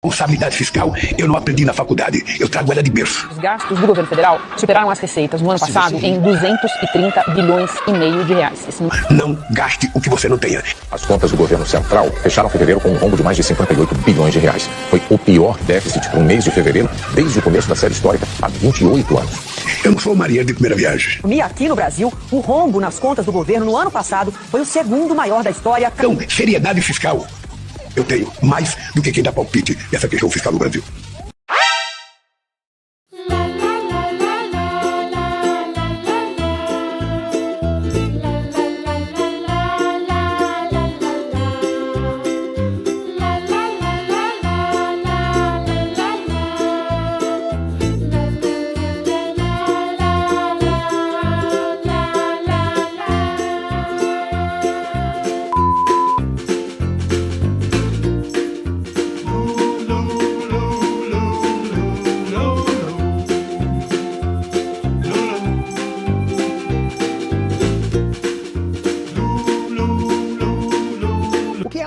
Responsabilidade fiscal eu não aprendi na faculdade, eu trago ela de berço. Os gastos do governo federal superaram as receitas no ano passado em 230 bilhões e meio de reais. Não gaste o que você não tenha. As contas do governo central fecharam fevereiro com um rombo de mais de 58 bilhões de reais. Foi o pior déficit para o mês de fevereiro desde o começo da série histórica, há 28 anos. Eu não sou marinheiro de primeira viagem. E aqui no Brasil, o rombo nas contas do governo no ano passado foi o segundo maior da história. Então, seriedade fiscal. Eu tenho mais do que quem dá palpite nessa questão fiscal no Brasil.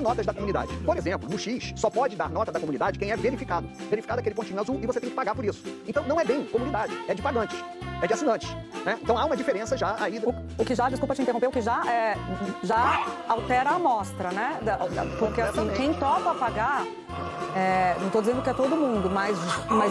Notas da comunidade. Por exemplo, no X, só pode dar nota da comunidade quem é verificado. Verificado é aquele pontinho azul e você tem que pagar por isso. Então não é bem comunidade, é de pagantes, é de assinantes. Né? Então há uma diferença já aí. O que já, desculpa te interromper, o que já altera a amostra, né? Porque assim, quem topa pagar, não estou dizendo que é todo mundo, mas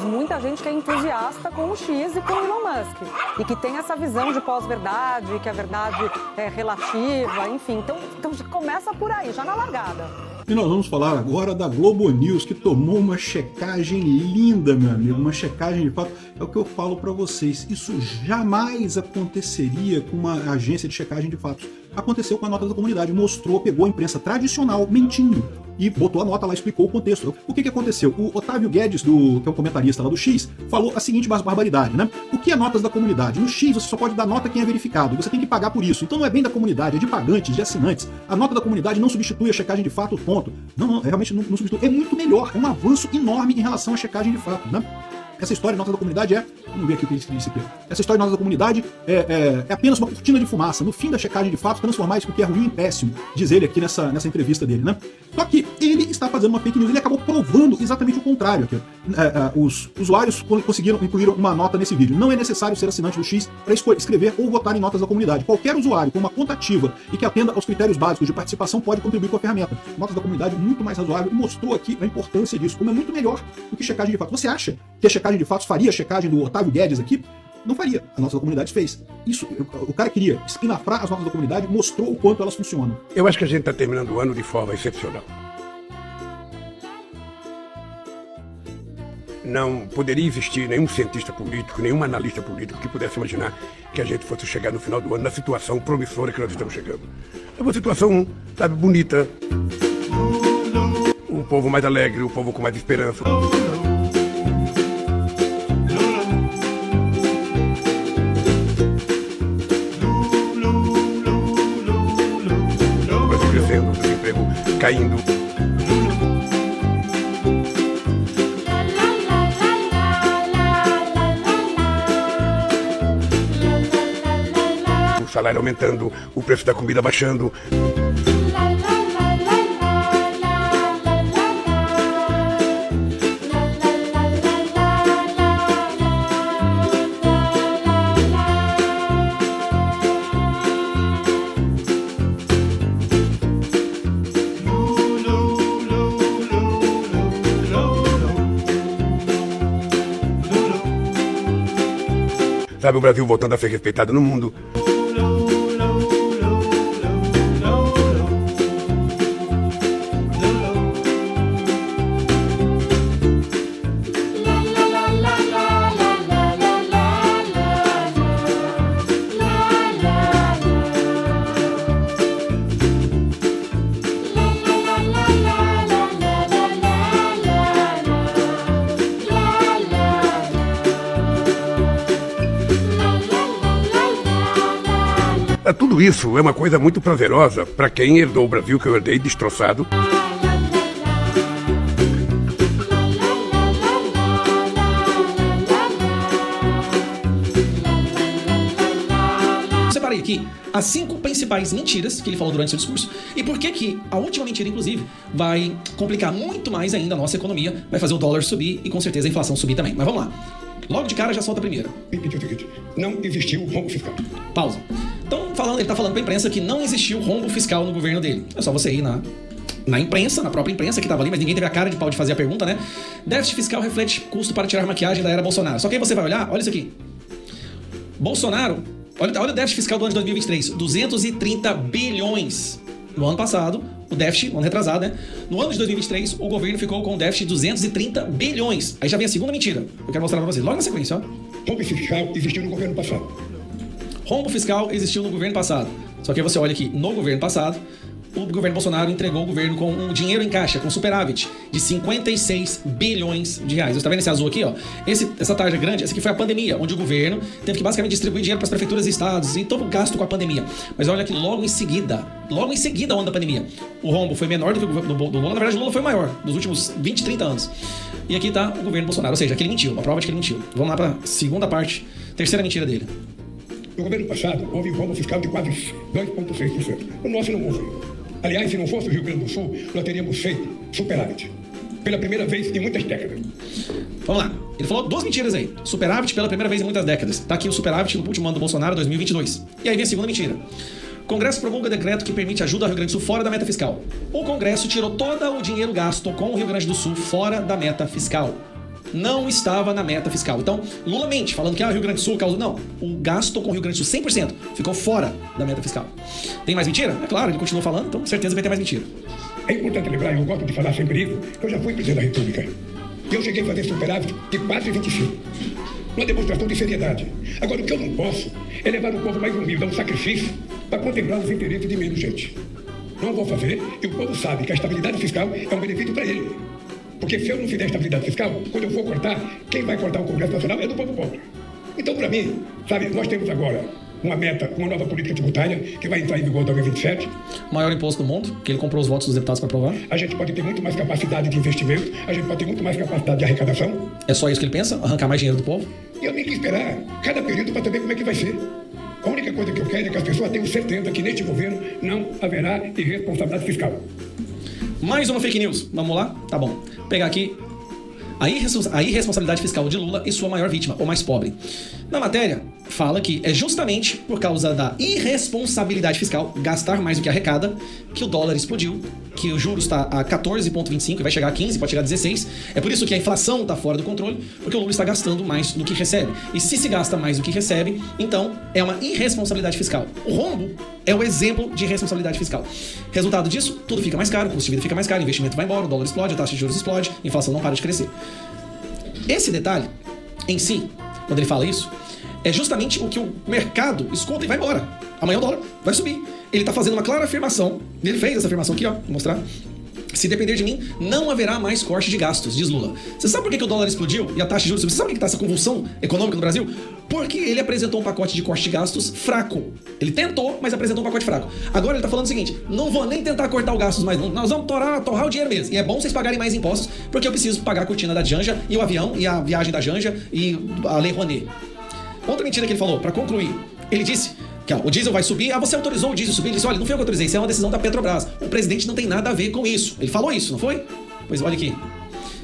muita gente que é entusiasta com o X e com o Elon Musk. E que tem essa visão de pós-verdade, que a verdade é relativa, enfim. Então já começa por aí, já na largada. E nós vamos falar agora da Globo News, que tomou uma checagem linda, meu amigo, uma checagem de fato. É o que eu falo para vocês, isso jamais aconteceria com uma agência de checagem de fatos. Aconteceu com a nota da comunidade, pegou a imprensa tradicional mentindo e botou a nota lá, explicou o contexto. O que aconteceu? O Otávio Guedes, que é um comentarista lá do X, falou a seguinte barbaridade, né? O que é notas da comunidade? No X você só pode dar nota quem é verificado, você tem que pagar por isso. Então não é bem da comunidade, é de pagantes, de assinantes. A nota da comunidade não substitui a checagem de fato, ponto. Não, realmente não substitui. É muito melhor, é um avanço enorme em relação à checagem de fato, né? Essa história de nota da comunidade vamos ver aqui o que ele disse aqui. Essa história de nota da comunidade é apenas uma cortina de fumaça. No fim da checagem de fato, transformar isso que é ruim em péssimo, diz ele aqui nessa entrevista dele, né? Só que ele está fazendo uma fake news, ele acabou provando exatamente o contrário aqui. Os usuários incluíram uma nota nesse vídeo. Não é necessário ser assinante do X para escrever ou votar em notas da comunidade. Qualquer usuário com uma conta ativa e que atenda aos critérios básicos de participação pode contribuir com a ferramenta. Notas da comunidade muito mais razoável e mostrou aqui a importância disso, como é muito melhor do que checagem de fato. Você acha que a checagem de fatos faria a checagem do Otávio Guedes aqui? Não faria. A nota da comunidade fez. Isso, o cara queria espinafrar as notas da comunidade, mostrou o quanto elas funcionam. Eu acho que a gente está terminando o ano de forma excepcional. Não poderia existir nenhum cientista político, nenhum analista político que pudesse imaginar que a gente fosse chegar no final do ano na situação promissora que nós estamos chegando. É uma situação, sabe, bonita. Um povo mais alegre, um povo com mais esperança. O Brasil crescendo, o desemprego caindo. O salário aumentando, o preço da comida baixando. Sabe, o Brasil voltando a ser respeitado no mundo. Tudo isso é uma coisa muito prazerosa para quem herdou o Brasil, que eu herdei destroçado. aqui as 5 principais mentiras que ele falou durante seu discurso e por que a última mentira, inclusive, vai complicar muito mais ainda a nossa economia, vai fazer o dólar subir e com certeza a inflação subir também. Mas vamos lá. Logo de cara já solta a primeira. Repetir o seguinte: não existiu rombo fiscal. Pausa. Então, ele tá falando pra imprensa que não existiu rombo fiscal no governo dele. É só você ir na imprensa, na própria imprensa que tava ali, mas ninguém teve a cara de pau de fazer a pergunta, né? Déficit fiscal reflete custo para tirar maquiagem da era Bolsonaro. Só que aí você vai olhar, olha isso aqui. Bolsonaro, olha o déficit fiscal do ano de 2023, 230 bilhões. No ano passado, o déficit, no ano retrasado, né? No ano de 2023, o governo ficou com um déficit de 230 bilhões. Aí já vem a segunda mentira. Eu quero mostrar pra vocês. Logo na sequência, ó. Rombo fiscal existiu no governo passado. Rombo fiscal existiu no governo passado. Só que aí você olha aqui, no governo passado, o governo Bolsonaro entregou o governo com um dinheiro em caixa, com superávit de 56 bilhões de reais. Você tá vendo esse azul aqui, ó? Essa tarja grande, essa aqui foi a pandemia, onde o governo teve que basicamente distribuir dinheiro para as prefeituras e estados e todo o gasto com a pandemia. Mas olha que logo em seguida, ao ano da pandemia, o rombo foi menor do que o do Lula. Na verdade, o Lula foi maior, dos últimos 20, 30 anos. E aqui tá o governo Bolsonaro, ou seja, que ele mentiu, a prova de que ele mentiu. Vamos lá para a segunda parte, terceira mentira dele. No governo passado, houve um rombo fiscal de quase 2,6%. O nosso não houve. Aliás, se não fosse o Rio Grande do Sul, nós teríamos feito superávit. Pela primeira vez em muitas décadas. Vamos lá. Ele falou 2 mentiras aí. Superávit pela primeira vez em muitas décadas. Tá aqui o superávit no último ano do Bolsonaro, 2022. E aí vem a segunda mentira. O Congresso promulga decreto que permite ajuda ao Rio Grande do Sul fora da meta fiscal. O Congresso tirou todo o dinheiro gasto com o Rio Grande do Sul fora da meta fiscal. Não estava na meta fiscal. Então, Lula mente, falando que o Rio Grande do Sul causou... Não, o gasto com o Rio Grande do Sul 100% ficou fora da meta fiscal. Tem mais mentira? É claro, ele continua falando, então certeza vai ter mais mentira. É importante lembrar, eu gosto de falar sempre isso, que eu já fui presidente da República. E eu cheguei a fazer superávit de quase 25. Uma demonstração de seriedade. Agora, o que eu não posso é levar o povo mais humilde a um sacrifício para contemplar os interesses de menos gente. Não vou fazer, e o povo sabe que a estabilidade fiscal é um benefício para ele. Porque se eu não fizer estabilidade fiscal, quando eu for cortar, quem vai cortar o Congresso Nacional é do povo pobre. Então, para mim, sabe, nós temos agora uma meta, uma nova política tributária que vai entrar em vigor em 2027. O maior imposto do mundo, que ele comprou os votos dos deputados para aprovar. A gente pode ter muito mais capacidade de investimento, a gente pode ter muito mais capacidade de arrecadação. É só isso que ele pensa? Arrancar mais dinheiro do povo? E eu tenho que esperar cada período para saber como é que vai ser. A única coisa que eu quero é que as pessoas tenham certeza que neste governo não haverá irresponsabilidade fiscal. Mais uma fake news. Vamos lá? Tá bom. Vou pegar aqui a irresponsabilidade fiscal de Lula e sua maior vítima, o mais pobre. Na matéria, fala que é justamente por causa da irresponsabilidade fiscal, gastar mais do que arrecada, que o dólar explodiu, que o juros está a 14,25 e vai chegar a 15, pode chegar a 16. É por isso que a inflação está fora do controle, porque o Lula está gastando mais do que recebe. E se gasta mais do que recebe, então é uma irresponsabilidade fiscal. O rombo é o exemplo de irresponsabilidade fiscal. Resultado disso, tudo fica mais caro, o custo de vida fica mais caro, o investimento vai embora, o dólar explode, a taxa de juros explode, a inflação não para de crescer. Esse detalhe, em si, quando ele fala isso, é justamente o que o mercado escuta e vai embora. Amanhã o dólar vai subir. Ele está fazendo uma clara afirmação, ele fez essa afirmação aqui, ó, vou mostrar. Se depender de mim, não haverá mais corte de gastos, diz Lula. Você sabe por que o dólar explodiu e a taxa de juros subiu? Você sabe por que está essa convulsão econômica no Brasil? Porque ele apresentou um pacote de corte de gastos fraco. Ele tentou, mas apresentou um pacote fraco. Agora ele está falando o seguinte: não vou nem tentar cortar os gastos mais, não. Nós vamos torrar o dinheiro mesmo. E é bom vocês pagarem mais impostos, porque eu preciso pagar a cortina da Janja e o avião e a viagem da Janja e a Lei Rouanet. Outra mentira que ele falou, para concluir, ele disse que o diesel vai subir. Você autorizou o diesel subir? Ele disse: olha, não foi eu que autorizei, isso é uma decisão da Petrobras. O presidente não tem nada a ver com isso. Ele falou isso, não foi? Pois olha aqui.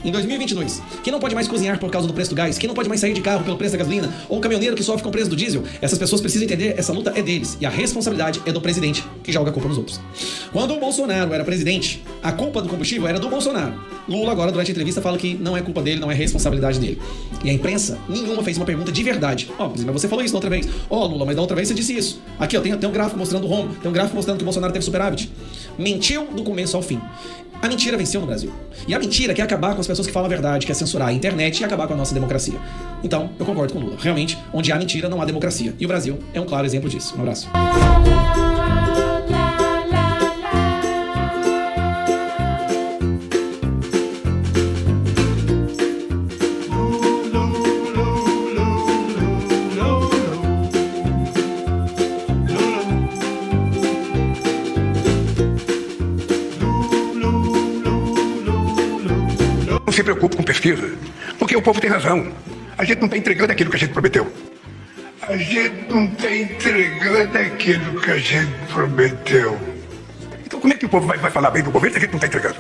Em 2022, quem não pode mais cozinhar por causa do preço do gás, quem não pode mais sair de carro pelo preço da gasolina, ou o caminhoneiro que sofre com o preço do diesel, essas pessoas precisam entender, essa luta é deles, e a responsabilidade é do presidente, que joga a culpa nos outros. Quando o Bolsonaro era presidente, a culpa do combustível era do Bolsonaro. Lula agora, durante a entrevista, fala que não é culpa dele, não é responsabilidade dele. E a imprensa, nenhuma fez uma pergunta de verdade. Mas você falou isso da outra vez. Lula, mas da outra vez você disse isso. Aqui, ó, tem um gráfico mostrando o rombo, tem um gráfico mostrando que o Bolsonaro teve superávit. Mentiu do começo ao fim. A mentira venceu no Brasil. E a mentira quer acabar com as pessoas que falam a verdade, quer censurar a internet e acabar com a nossa democracia. Então, eu concordo com o Lula. Realmente, onde há mentira, não há democracia. E o Brasil é um claro exemplo disso. Um abraço. Não se preocupe com pesquisa, porque o povo tem razão. A gente não está entregando aquilo que a gente prometeu. A gente não está entregando aquilo que a gente prometeu. Então como é que o povo vai falar bem do governo se a gente não está entregando?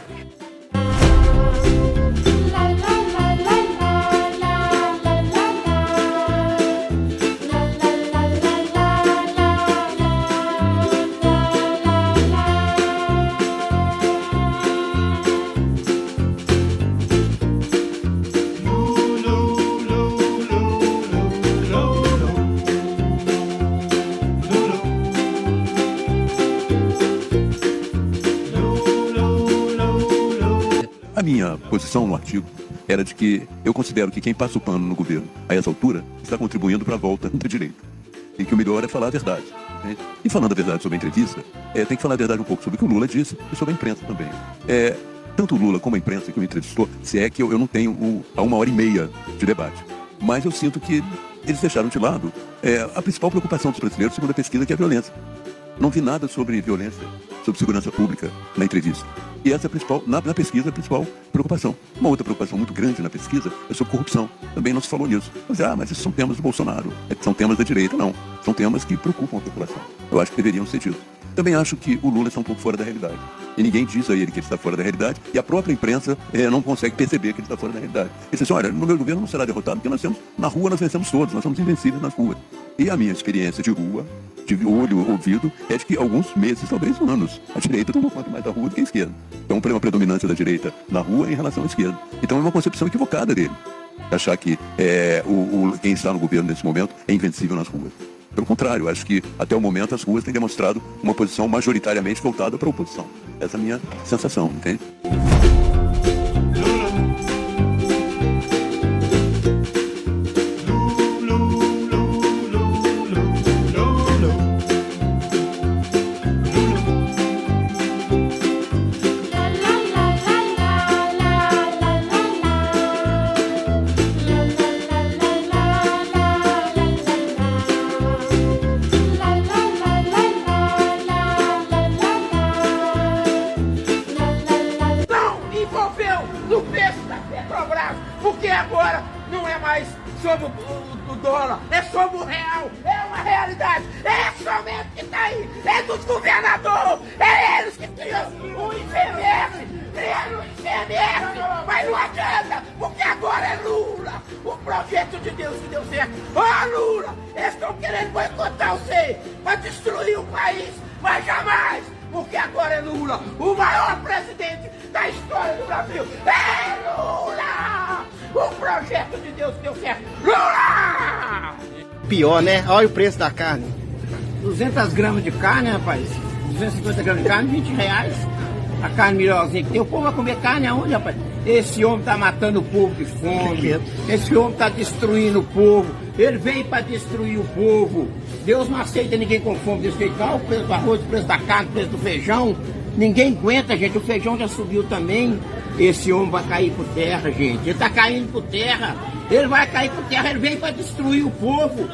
A minha posição no artigo era de que eu considero que quem passa o pano no governo a essa altura está contribuindo para a volta da direita. E que o melhor é falar a verdade. Né? E falando a verdade sobre a entrevista, tem que falar a verdade um pouco sobre o que o Lula disse e sobre a imprensa também. Tanto o Lula como a imprensa que me entrevistou, se é que eu não tenho 1h30 de debate. Mas eu sinto que eles deixaram de lado a principal preocupação dos brasileiros, segundo a pesquisa, que é a violência. Não vi nada sobre violência, sobre segurança pública na entrevista. E essa é a principal, na pesquisa, a principal preocupação. Uma outra preocupação muito grande na pesquisa é sobre corrupção. Também não se falou nisso. Mas esses são temas do Bolsonaro, são temas da direita. Não, são temas que preocupam a população. Eu acho que deveriam ser ditos. Também acho que o Lula está um pouco fora da realidade. E ninguém diz a ele que ele está fora da realidade, e a própria imprensa não consegue perceber que ele está fora da realidade. Ele diz assim, olha, no meu governo não será derrotado, porque nós temos, na rua nós vencemos todos, nós somos invencíveis nas ruas. E a minha experiência de rua, de olho, ouvido, é de que alguns meses, talvez anos, a direita tomou conta mais da rua do que a esquerda. Então, uma predominância da direita na rua em relação à esquerda. Então, é uma concepção equivocada dele, achar que quem está no governo nesse momento é invencível nas ruas. Pelo contrário, acho que até o momento as ruas têm demonstrado uma posição majoritariamente voltada para a oposição. Essa é a minha sensação, entende? No preço da Petrobras, porque agora não é mais sobre o dólar, é sobre o real, é uma realidade, é somente que está aí, é dos governadores, é eles que criam o ICMS, criaram o ICMS, mas não adianta, porque agora é Lula, o projeto de Deus que deu certo. Lula, eles estão querendo boicotar você, para destruir o país, mas jamais, porque agora é Lula, o maior presidente da história do Brasil. É Lula! O projeto de Deus que deu certo. Lula! Pior, né? Olha o preço da carne. 200 gramas de carne, rapaz. 250 gramas de carne, R$20. A carne melhorzinha que tem. O povo vai comer carne aonde, rapaz? Esse homem tá matando o povo de fome. Esse homem tá destruindo o povo. Ele veio para destruir o povo. Deus não aceita ninguém com fome desse jeito. Olha o preço do arroz, o preço da carne, o preço do feijão. Ninguém aguenta, gente. O feijão já subiu também. Esse homem vai cair por terra, gente. Ele tá caindo por terra. Ele vai cair por terra. Ele veio para destruir o povo.